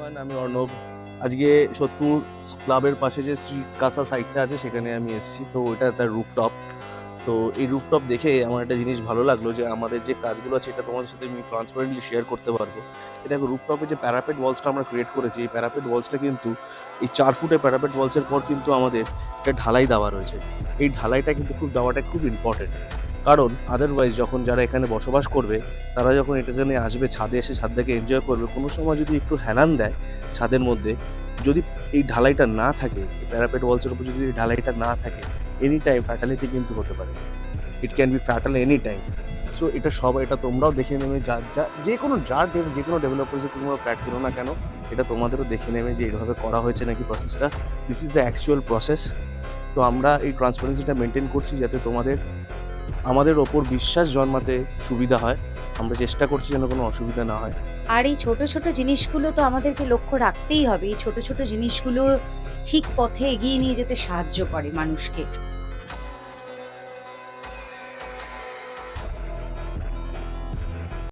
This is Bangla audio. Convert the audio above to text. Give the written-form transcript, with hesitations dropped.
এভরিওয়ান, আমি অর্ণব। আজকে সোদপুর ক্লাবের পাশে যে শ্রী কাসা সাইটটা আছে সেখানে আমি এসেছি। তো এটা তার রুফটপ। তো এই রুফটপ দেখে আমার একটা জিনিস ভালো লাগলো যে আমাদের যে কাজগুলো আছে এটা তোমাদের সাথে আমি ট্রান্সপারেন্টলি শেয়ার করতে পারবো। এটা রুফটপে যে প্যারাপেট ওয়ালসটা আমরা ক্রিয়েট করেছি, এই প্যারাপেট ওয়ালসটা কিন্তু এই 4 ফুটের প্যারাপেট ওয়ালসের পর কিন্তু আমাদের একটা ঢালাই দেওয়া রয়েছে। এই ঢালাইটা কিন্তু দেওয়াটা খুব ইম্পর্টেন্ট। কারণ আদারওয়াইজ যখন যারা এখানে বসবাস করবে তারা যখন এখানে আসবে, ছাদে এসে ছাদটাকে এনজয় করবে, কোনো সময় যদি একটু হেলান দেয় ছাদের মধ্যে, যদি এই ঢালাইটা না থাকে, প্যারাপেট ওয়ালসের উপর যদি এই ঢালাইটা না থাকে, এনি টাইম ফ্যাটালিটি কিন্তু হতে পারে। It can be fatal any time. So এটা তোমরাও দেখে নেবে, যে কোনো ডেভেলপার্সে তোমরা ফ্ল্যাট কিনো না কেন, এটা তোমাদেরও দেখে নেবে যে এইভাবে করা হয়েছে নাকি প্রসেসটা। This is the actual process. তো আমরা এই ট্রান্সপারেন্সিটা মেনটেন করছি যাতে আমাদের ওপর বিশ্বাস জন্মাতে সুবিধা হয়। আমরা চেষ্টা করছি যেন কোনো অসুবিধা না হয়। আর এই ছোট ছোট জিনিসগুলো তো আমাদেরকে লক্ষ্য রাখতেই হবে। এই ছোট ছোট জিনিসগুলো ঠিক পথে এগিয়ে নিয়ে যেতে সাহায্য করে মানুষকে।